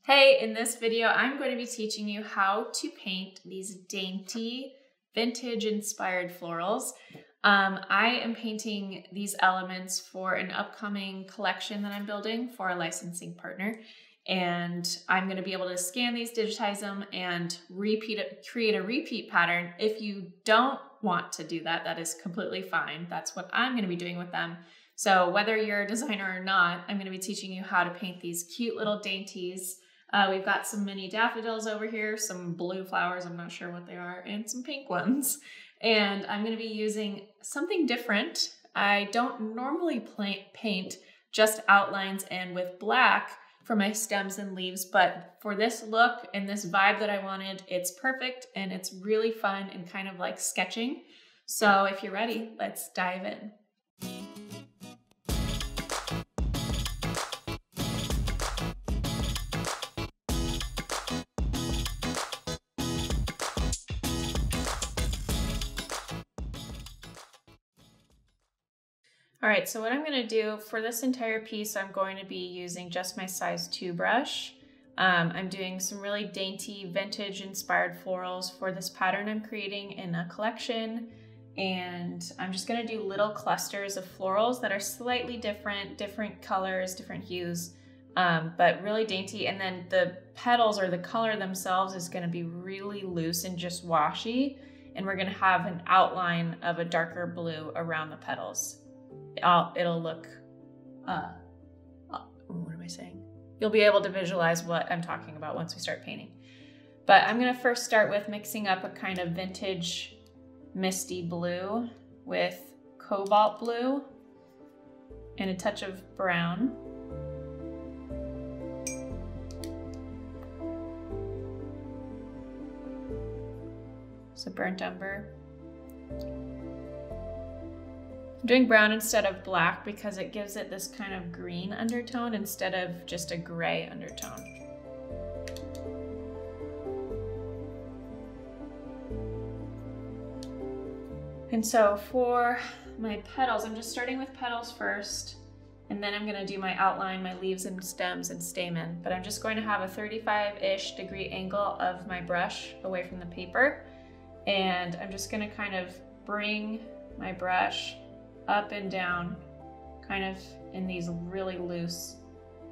Hey, in this video, I'm going to be teaching you how to paint these dainty vintage inspired florals. I am painting these elements for an upcoming collection that I'm building for a licensing partner. And I'm going to be able to scan these, digitize them, and create a repeat pattern. If you don't want to do that, that is completely fine. That's what I'm going to be doing with them. So whether you're a designer or not, I'm going to be teaching you how to paint these cute little dainties. We've got some mini daffodils over here, some blue flowers, I'm not sure what they are, and some pink ones. And I'm going to be using something different. I don't normally paint just outlines and with black for my stems and leaves, but for this look and this vibe that I wanted, it's perfect and it's really fun and kind of like sketching. So if you're ready, let's dive in. All right, so what I'm going to do for this entire piece, I'm going to be using just my size 2 brush. I'm doing some really dainty vintage inspired florals for this pattern I'm creating in a collection. And I'm just going to do little clusters of florals that are slightly different colors, different hues, but really dainty. And then the petals or the color themselves is going to be really loose and just washy. And we're going to have an outline of a darker blue around the petals. It'll look, what am I saying? You'll be able to visualize what I'm talking about once we start painting. But I'm gonna first start with mixing up a kind of vintage misty blue with cobalt blue and a touch of brown. So burnt umber. I'm doing brown instead of black because it gives it this kind of green undertone instead of just a gray undertone. And so for my petals, I'm just starting with petals first, and then I'm going to do my outline, my leaves and stems and stamen. But I'm just going to have a 35-ish degree angle of my brush away from the paper. And I'm just going to kind of bring my brush up and down, kind of in these really loose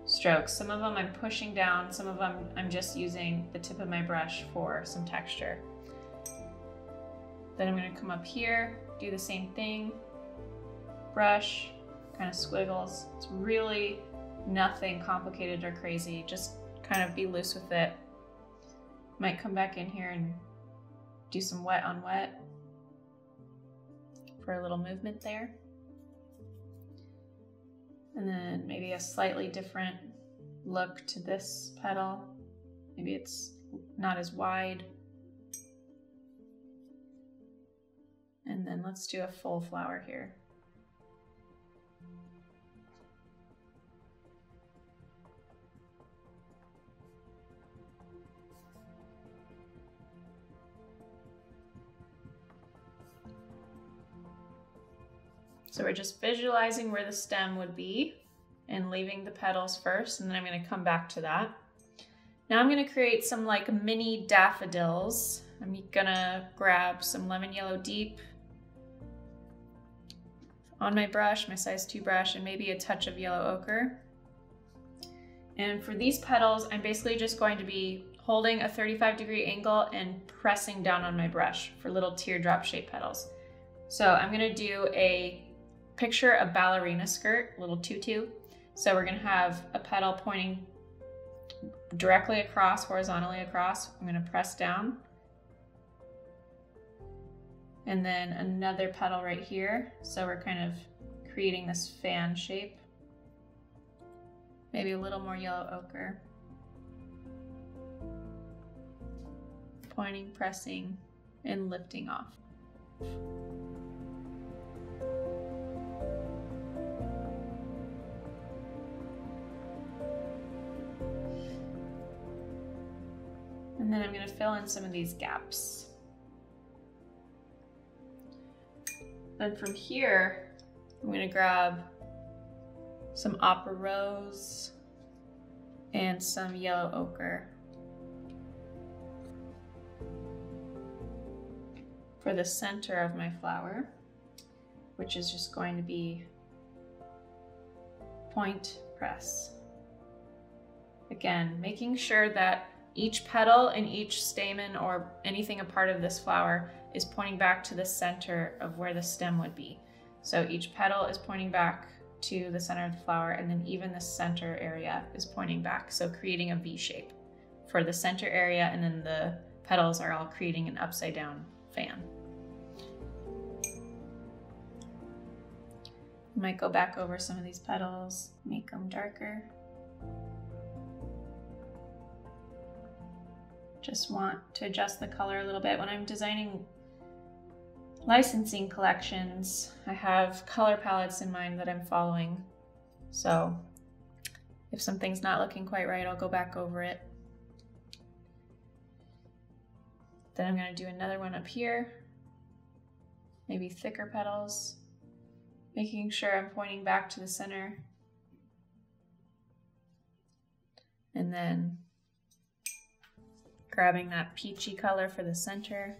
strokes. Some of them I'm pushing down, some of them I'm just using the tip of my brush for some texture. Then I'm going to come up here, do the same thing, brush, kind of squiggles. It's really nothing complicated or crazy, just kind of be loose with it. Might come back in here and do some wet on wet for a little movement there. And then maybe a slightly different look to this petal. Maybe it's not as wide. And then let's do a full flower here. So we're just visualizing where the stem would be and leaving the petals first, and then I'm going to come back to that. Now I'm going to create some like mini daffodils. I'm going to grab some lemon yellow deep on my brush, my size 2 brush, and maybe a touch of yellow ochre. And for these petals, I'm basically just going to be holding a 35-degree angle and pressing down on my brush for little teardrop shaped petals. So I'm going to do picture a ballerina skirt, little tutu. So we're going to have a petal pointing directly across, horizontally across. I'm going to press down. And then another petal right here. So we're kind of creating this fan shape. Maybe a little more yellow ochre. Pointing, pressing, and lifting off. And then I'm going to fill in some of these gaps. Then from here, I'm going to grab some opera rose and some yellow ochre for the center of my flower, which is just going to be point press. Again, making sure that each petal and each stamen or anything a part of this flower is pointing back to the center of where the stem would be. So each petal is pointing back to the center of the flower, and then even the center area is pointing back. So creating a V shape for the center area, and then the petals are all creating an upside down fan. Might go back over some of these petals, make them darker. Just want to adjust the color a little bit. When I'm designing licensing collections, I have color palettes in mind that I'm following. So if something's not looking quite right, I'll go back over it. Then I'm going to do another one up here, maybe thicker petals, making sure I'm pointing back to the center. And then grabbing that peachy color for the center.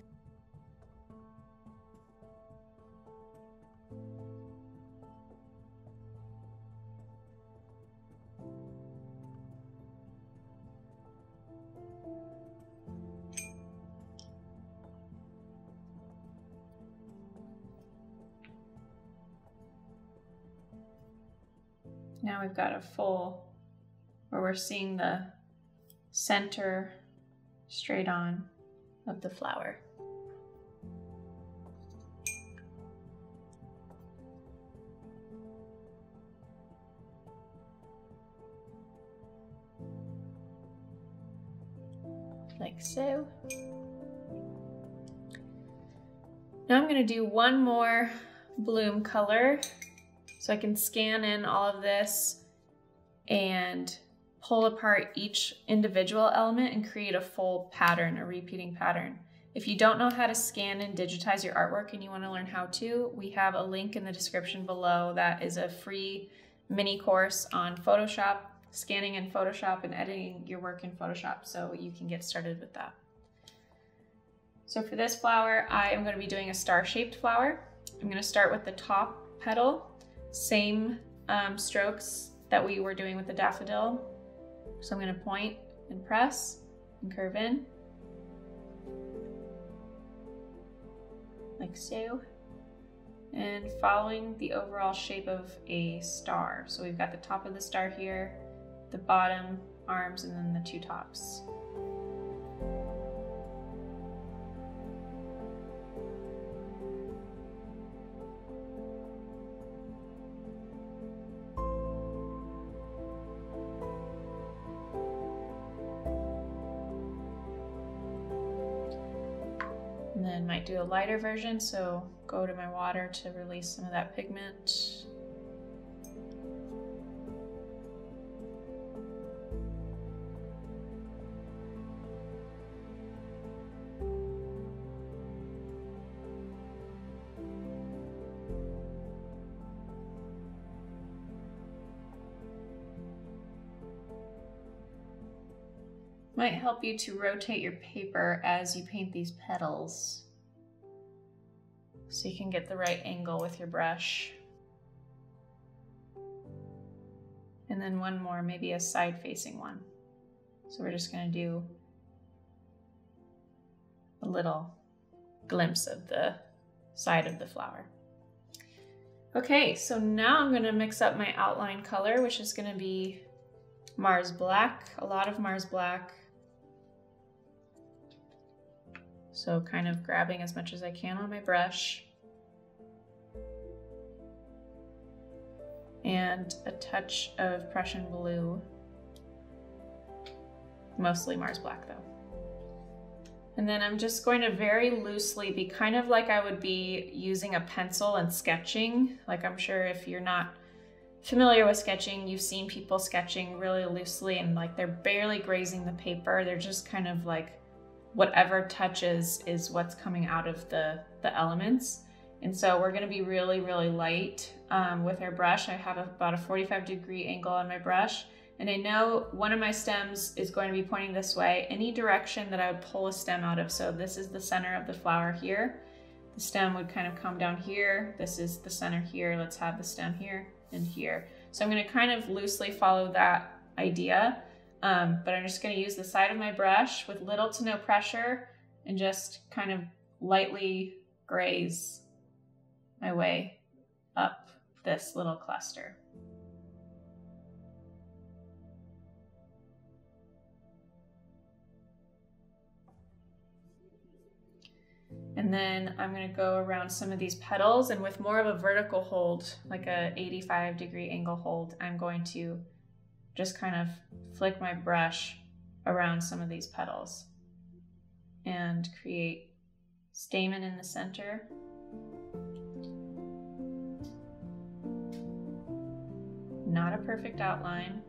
Now we've got a full, where we're seeing the center straight on of the flower. Like so. Now I'm going to do one more bloom color so I can scan in all of this and pull apart each individual element and create a full pattern, a repeating pattern. If you don't know how to scan and digitize your artwork and you want to learn how to, we have a link in the description below that is a free mini course on Photoshop, scanning in Photoshop and editing your work in Photoshop, so you can get started with that. So for this flower, I am going to be doing a star-shaped flower. I'm going to start with the top petal, same strokes that we were doing with the daffodil. So I'm going to point and press and curve in, like so, and following the overall shape of a star. So we've got the top of the star here, the bottom, arms, and then the two tops. And then might do a lighter version, so go to my water to release some of that pigment. Might help you to rotate your paper as you paint these petals, so you can get the right angle with your brush. And then one more, maybe a side-facing one. So we're just going to do a little glimpse of the side of the flower. Okay, so now I'm going to mix up my outline color, which is going to be Mars Black, a lot of Mars Black. So kind of grabbing as much as I can on my brush. And a touch of Prussian blue. Mostly Mars Black though. And then I'm just going to very loosely be kind of like I would be using a pencil and sketching. Like, I'm sure if you're not familiar with sketching, you've seen people sketching really loosely and like they're barely grazing the paper. They're just kind of like whatever touches is what's coming out of the elements. And so we're going to be really, really light with our brush. I have about a 45-degree angle on my brush, And I know one of my stems is going to be pointing this way, any direction that I would pull a stem out of. So this is the center of the flower here. The stem would kind of come down here. This is the center here. Let's have the stem here and here. So I'm going to kind of loosely follow that idea, but I'm just going to use the side of my brush with little to no pressure and just kind of lightly graze my way up this little cluster. And then I'm going to go around some of these petals, and with more of a vertical hold, like a 85-degree angle hold, I'm going to just kind of flick my brush around some of these petals and create stamen in the center. Not a perfect outline.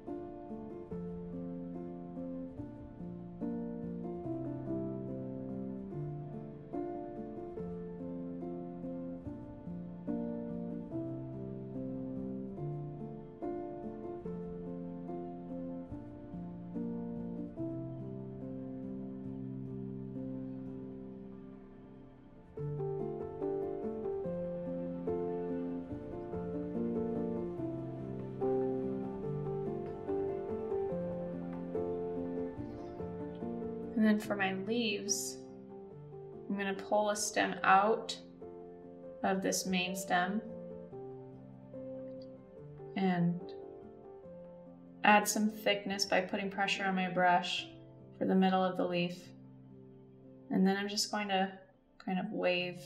And then for my leaves, I'm going to pull a stem out of this main stem and add some thickness by putting pressure on my brush for the middle of the leaf. And then I'm just going to kind of wave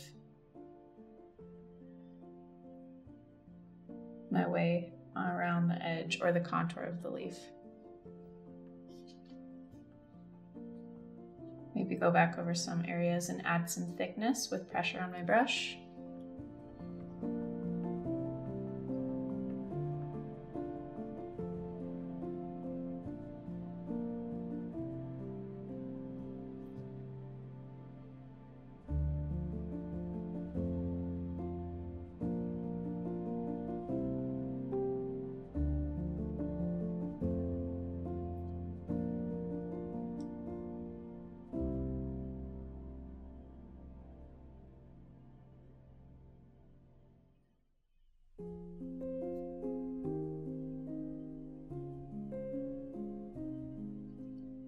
my way around the edge or the contour of the leaf. Maybe go back over some areas and add some thickness with pressure on my brush.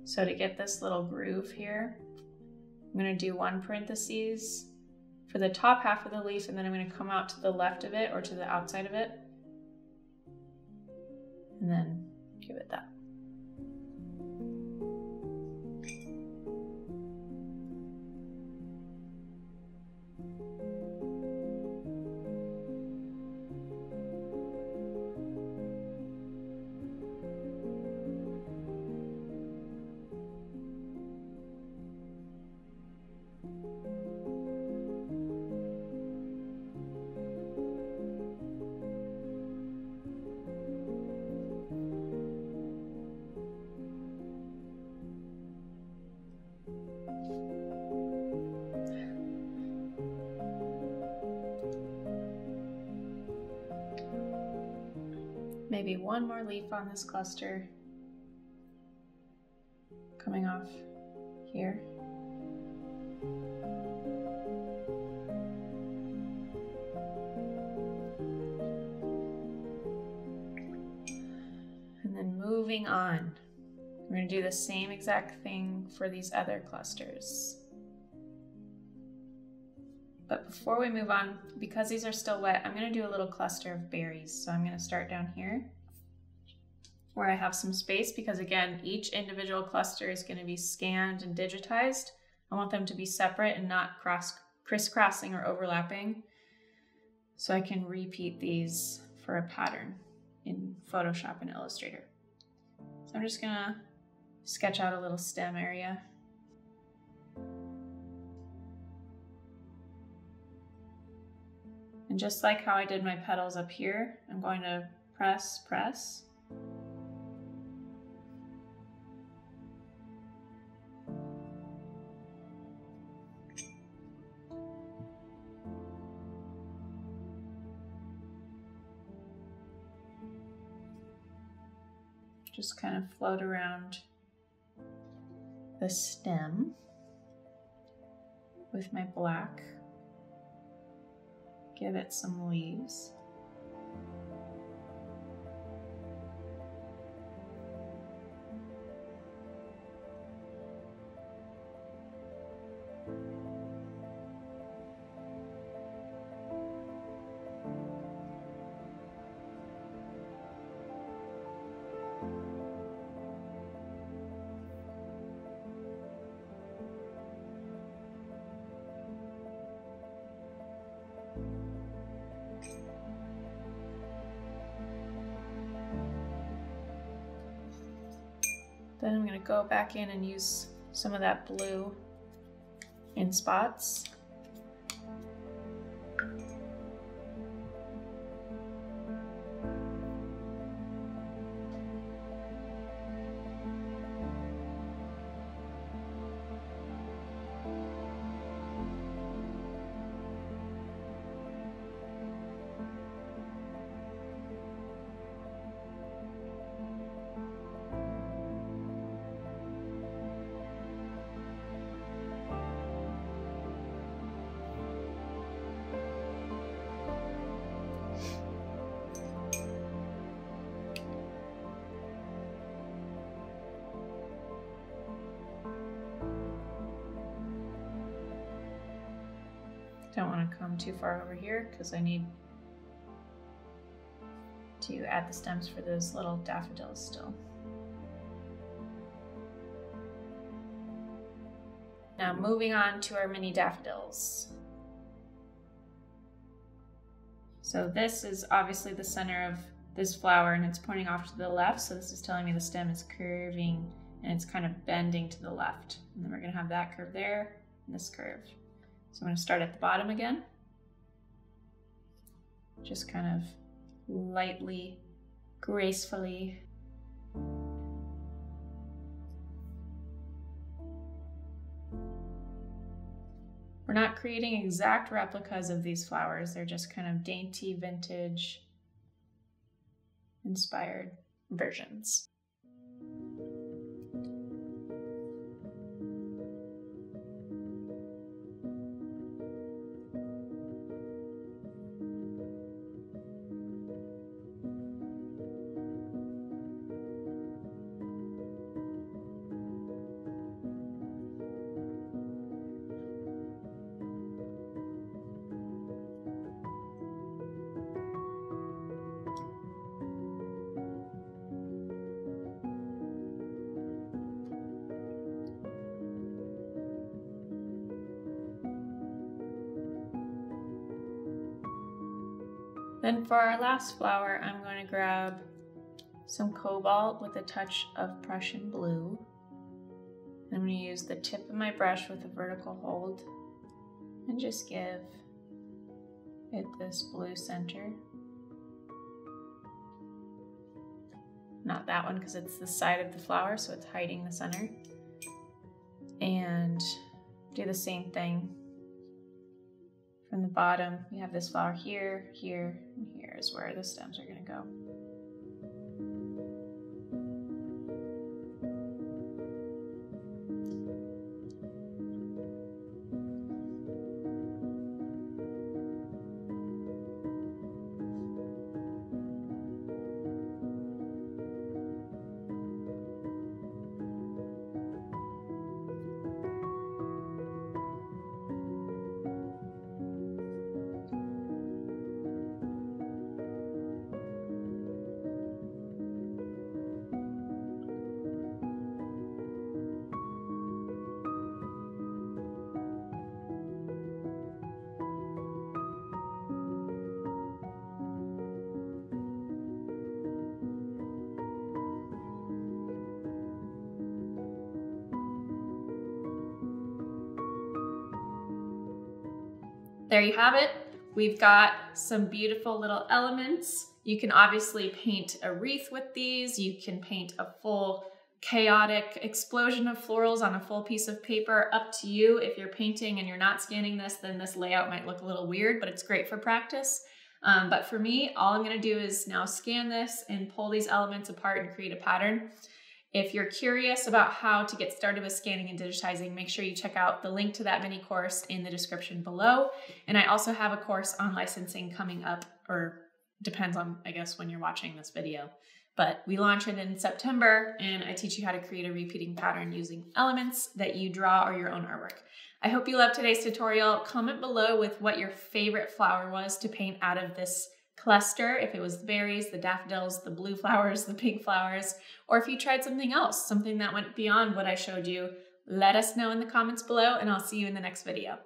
So to get this little groove here, I'm going to do one parenthesis for the top half of the leaf, and then I'm going to come out to the left of it or to the outside of it, and then give it that. Maybe one more leaf on this cluster coming off here. And then moving on, we're going to do the same exact thing for these other clusters. But before we move on, because these are still wet, I'm going to do a little cluster of berries. So I'm going to start down here where I have some space, because again, each individual cluster is going to be scanned and digitized. I want them to be separate and not crisscrossing or overlapping, so I can repeat these for a pattern in Photoshop and Illustrator. So I'm just going to sketch out a little stem area. And just like how I did my petals up here, I'm going to press, press. just kind of float around the stem with my black. Give it some leaves. Then I'm going to go back in and use some of that blue in spots. Don't want to come too far over here because I need to add the stems for those little daffodils still. Now moving on to our mini daffodils. So this is obviously the center of this flower and it's pointing off to the left. So this is telling me the stem is curving and it's kind of bending to the left. And then we're going to have that curve there and this curve. So I'm going to start at the bottom again. Just kind of lightly, gracefully. We're not creating exact replicas of these flowers. They're just kind of dainty, vintage, inspired versions. Then for our last flower, I'm going to grab some cobalt with a touch of Prussian blue. I'm going to use the tip of my brush with a vertical hold and just give it this blue center. Not that one because it's the side of the flower, so it's hiding the center. And do the same thing. From the bottom, we have this flower here, here, and here is where the stems are going to go. There you have it. We've got some beautiful little elements. You can obviously paint a wreath with these. You can paint a full chaotic explosion of florals on a full piece of paper. Up to you. If you're painting and you're not scanning this, then this layout might look a little weird, but it's great for practice. But for me, all I'm going to do is now scan this and pull these elements apart and create a pattern. If you're curious about how to get started with scanning and digitizing, make sure you check out the link to that mini course in the description below. And I also have a course on licensing coming up, or depends on, I guess, when you're watching this video. But we launch it in September, and I teach you how to create a repeating pattern using elements that you draw or your own artwork. I hope you loved today's tutorial. Comment below with what your favorite flower was to paint out of this cluster, if it was the berries, the daffodils, the blue flowers, the pink flowers, or if you tried something else, something that went beyond what I showed you. Let us know in the comments below, and I'll see you in the next video.